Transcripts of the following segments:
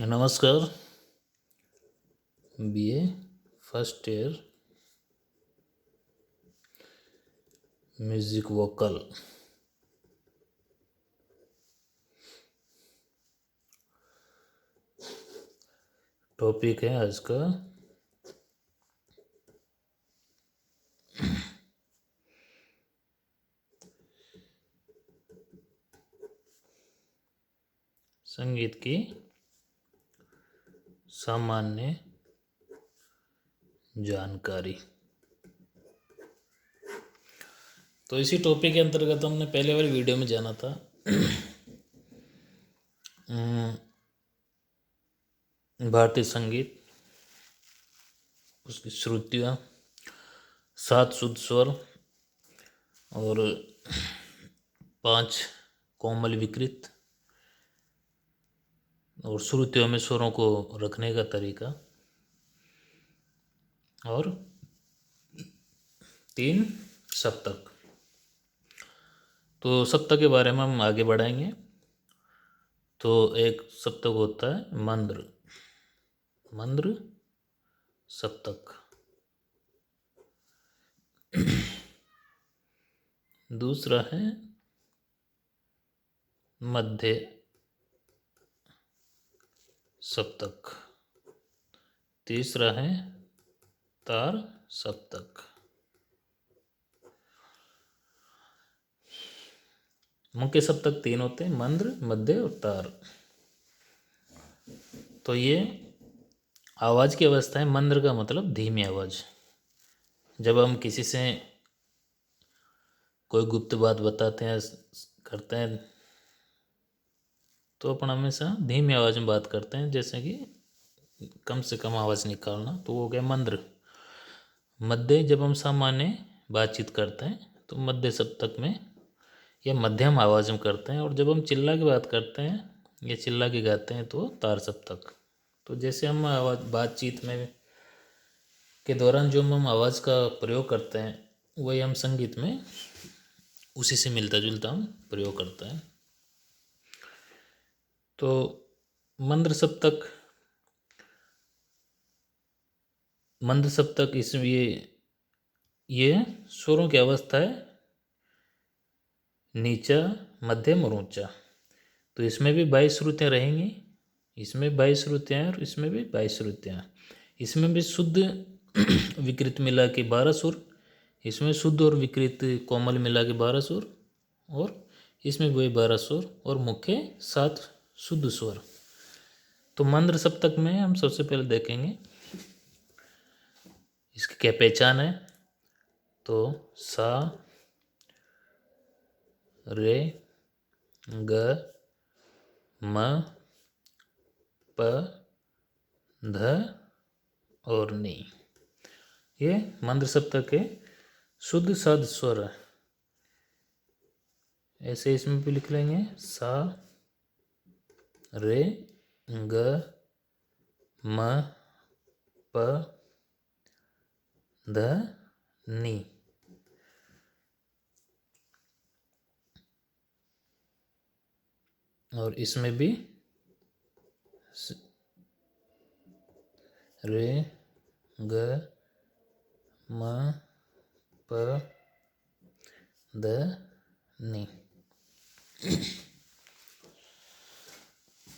नमस्कार। BA first year music vocal. Topic है आज का संगीत की सामान्य जानकारी। तो इसी टॉपिक के अंतर्गत हमने पहले वाली वीडियो में जाना था भारतीय संगीत, उसकी श्रुतियाँ, 7 शुद्ध स्वर और 5 कोमल विकृत, और श्रुतियों में स्वरों को रखने का तरीका, और 3 सप्तक। तो सप्तक के बारे में हम आगे बढ़ाएंगे। तो एक सप्तक होता है मंद्र, मंद्र सप्तक। दूसरा है मध्य सप्तक। तीसरा है तार सप्तक। मुख्य सप्तक 3 होते हैं, मंद्र, मध्य और तार। तो ये आवाज़ की अवस्था है। मंद्र का मतलब धीमी आवाज़। जब हम किसी से कोई गुप्त बात बताते हैं, करते हैं, तो अपन हमेशा धीमी आवाज़ में बात करते हैं, जैसे कि कम से कम आवाज़ निकालना, तो वो हो गया मंद्र। मध्य, जब हम सामान्य बातचीत करते हैं तो मध्य सप्तक में या मध्यम आवाज़ में करते हैं, और जब हम चिल्ला की बात करते हैं या चिल्ला के गाते हैं तो तार सप्तक। तो जैसे हम आवाज़ बातचीत में के दौरान जो हम आवाज़ का प्रयोग करते हैं, वही हम संगीत में उसी से मिलता जुलता हम प्रयोग करते हैं। तो मंद्र सप्तक, मंद सप्तक, इसमें ये स्वरों की अवस्था है नीचा, मध्यम और ऊंचा। तो इसमें भी 22 श्रुतियाँ रहेंगी, इसमें 22 श्रुतियाँ हैं और इसमें भी 22 श्रुतियाँ हैं। इसमें भी शुद्ध विकृत मिला के 12 सुर, इसमें शुद्ध और विकृत कोमल मिला के 12 सुर, और इसमें वही 12 सुर, और मुख्य 7 शुद्ध स्वर। तो मंद्र सप्तक में हम सबसे पहले देखेंगे इसकी क्या पहचान है। तो सा, रे, ग, म, प, ध और नी, ये मंद्र सप्तक के शुद्ध साध स्वर है। ऐसे इसमें भी लिख लेंगे सा, रे, ग, म, प, ध, नी। और इसमें भी रे, ग, म, प, ध, नी।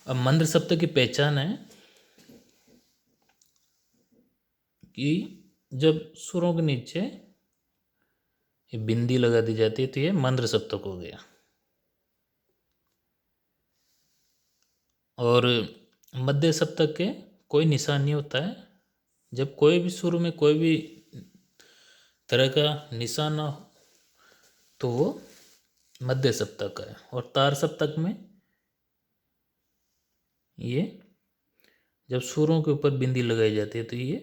अब मंद्र सप्तक की पहचान है कि जब सुरों के नीचे ये बिंदी लगा दी जाती है तो ये मंद्र सप्तक हो गया। और मध्य सप्तक के कोई निशान नहीं होता है। जब कोई भी सुर में कोई भी तरह का निशान ना हो तो वो मध्य सप्तक है। और तार सप्तक में ये जब सुरों के ऊपर बिंदी लगाई जाती है तो ये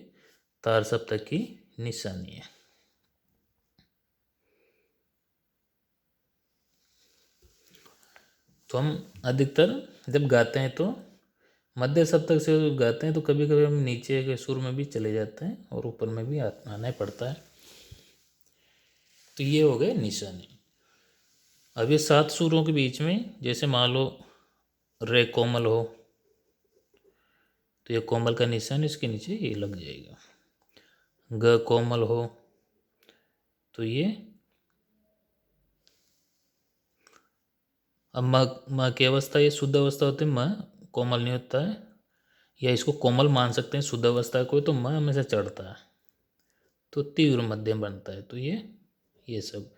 तार सप्तक की निशानी है। तो हम अधिकतर जब गाते हैं तो मध्य सप्तक से गाते हैं, तो कभी कभी हम नीचे के सुर में भी चले जाते हैं और ऊपर में भी आना ही पड़ता है। तो ये हो गए निशानी। अब ये 7 सुरों के बीच में, जैसे मान लो रे कोमल हो, तो ये कोमल का निशान इसके नीचे ये लग जाएगा। ग कोमल हो तो ये, अब म की अवस्था ये शुद्ध अवस्था होती है, म कोमल नहीं होता है, या इसको कोमल मान सकते हैं शुद्ध अवस्था को, तो म हमेशा चढ़ता है तो तीव्र मध्यम बनता है। तो ये सब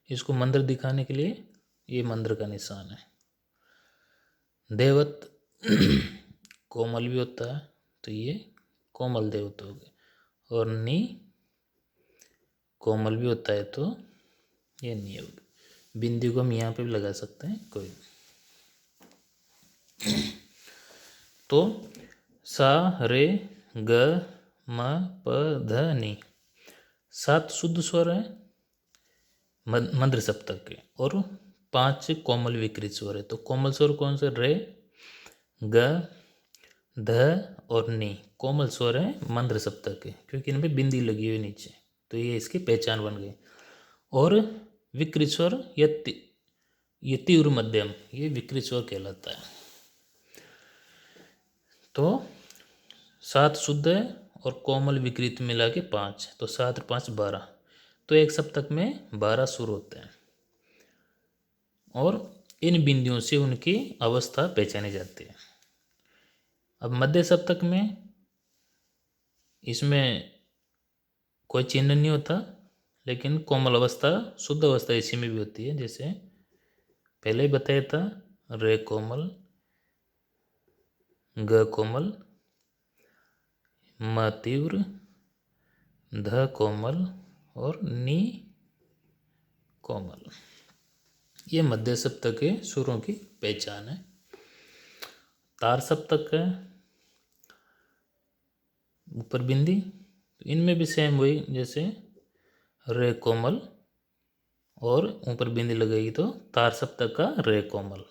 इसको मंत्र दिखाने के लिए ये मंत्र का निशान है। देवत कोमल भी होता है तो ये कोमल देवत हो गए, और नी कोमल भी होता है तो ये नी हो गया। बिंदी को हम यहाँ पे भी लगा सकते हैं कोई। तो सा रे ग म प ध नी 7 शुद्ध स्वर है मंद्र सप्तक के, और 5 कोमल विकृत स्वर है। तो कोमल स्वर कौन से? रे, ग, ध और नी कोमल स्वर है मंद्र सप्तक के, क्योंकि इनमें बिंदी लगी हुई नीचे, तो ये इसकी पहचान बन गई। और विकृत स्वर ये तीव्र मध्यम, ये विकृत स्वर कहलाता है। तो 7 शुद्ध है और कोमल विकृत मिला के 5, तो 7 और 5 12। तो एक सप्तक में 12 सुर होते हैं, और इन बिंदियों से उनकी अवस्था पहचानी जाती है। अब मध्य सप्तक में इसमें कोई चिन्ह नहीं होता, लेकिन कोमल अवस्था शुद्ध अवस्था इसी में भी होती है। जैसे पहले ही बताया था, रे कोमल, ग कोमल, म तीव्र, ध कोमल और नी कोमल। ये मध्य सप्तक के सुरों की पहचान है। तार सप्तक है ऊपर बिंदी, तो इनमें भी सेम वही, जैसे रे कोमल और ऊपर बिंदी लगेगी तो तार सप्तक का रे कोमल,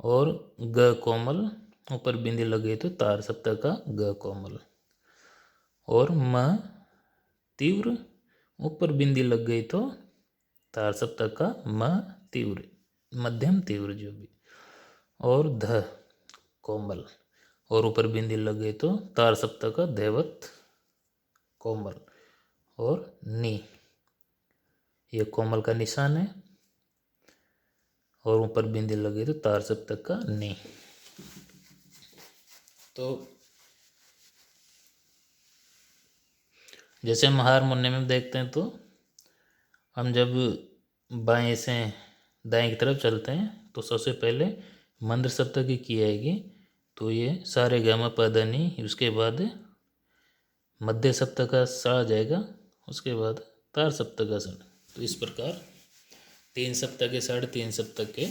और ग कोमल ऊपर बिंदी लगी तो तार सप्तक का ग कोमल, और म तीव्र ऊपर बिंदी लग गई तो तार सप्तक का म तीव्र, मध्यम तीव्र जो भी, और ध कोमल और ऊपर बिंदी लग गई तो तार सप्तक का दैवत कोमल, और नी ये कोमल का निशान है, और ऊपर बिंदी लग गई तो तार सप्तक का नी। तो जैसे हम हारमोनियम में देखते हैं, तो हम जब बाएं से दाएं की तरफ चलते हैं तो सबसे पहले मंद्र सप्तक की आएगी, तो ये सारे ग म प ध नी, उसके बाद मध्य सप्तक का सा आ जाएगा, उसके बाद तार सप्तक का सा। तो इस प्रकार 3 सप्तक के, 3.5 सप्तक के,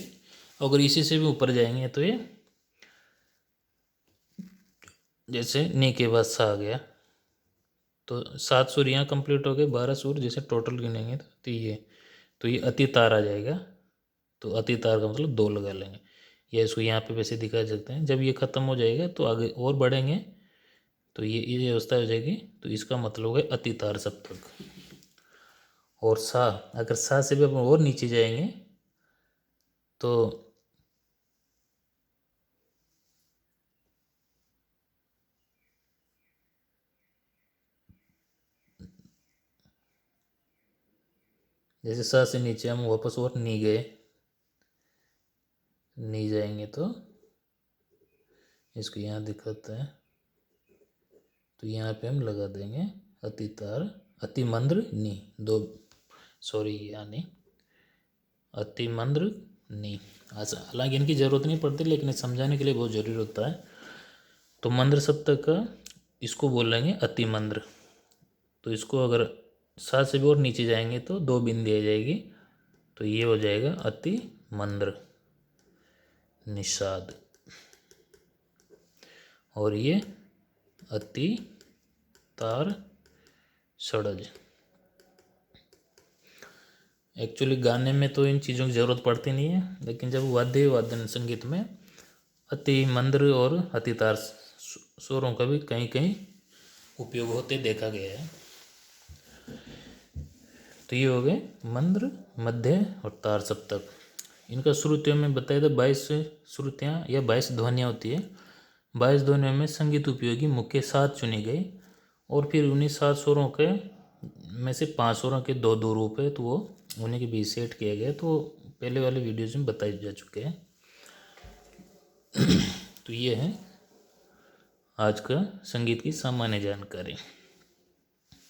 अगर इसी से भी ऊपर जाएंगे तो ये जैसे नी के बाद सा आ गया, तो 7 सुर यहाँ कंप्लीट हो गए, 12 सुर जैसे टोटल गिनेंगे तो ये अति तार आ जाएगा। तो अति तार का मतलब 2 लगा लेंगे, या इसको यहाँ पे वैसे दिखा सकते हैं। जब ये खत्म हो जाएगा तो आगे और बढ़ेंगे तो ये अवस्था हो जाएगी, तो इसका मतलब होगा अति तार सप्तक। और सा, अगर सा से भी अपन और नीचे जाएंगे तो जैसे सा से नीचे हम वापस और नी गए, नी जाएंगे तो इसको यहाँ दिखाता है, तो यहाँ पे हम लगा देंगे अति तार, अति मंद्र नी, 2 सॉरी यानी अति मंद्र नी। हालांकि इनकी जरूरत नहीं पड़ती, लेकिन समझाने के लिए बहुत जरूरी होता है। तो मंद्र सप्तक का इसको बोलेंगे अति मंद्र। तो इसको अगर सा से भी और नीचे जाएंगे तो 2 बिंदी आ जाएगी, तो ये हो जाएगा अति मंद्र निषाद, और ये अति तार षडज। एक्चुअली गाने में तो इन चीज़ों की ज़रूरत पड़ती नहीं है, लेकिन जब वाद्य संगीत में अति मंद्र और अति तार स्वरों का भी कहीं कहीं उपयोग होते देखा गया है। तो ये हो गए मंद्र, मध्य और तार सप्तक। इनका श्रुतियों में बताया था 22 श्रुतियाँ या 22 ध्वनियाँ होती है, 22 ध्वनियों में संगीत उपयोगी मुख्य 7 चुने गए और फिर उन्हीं 7 स्वरों के में से 5 स्वरों के दो दो रूप है, तो वो उन्हीं के बीच सेट किया गया। तो पहले वाले वीडियोज में बताए जा चुके हैं। तो ये है आज का संगीत की सामान्य जानकारी।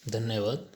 धन्यवाद।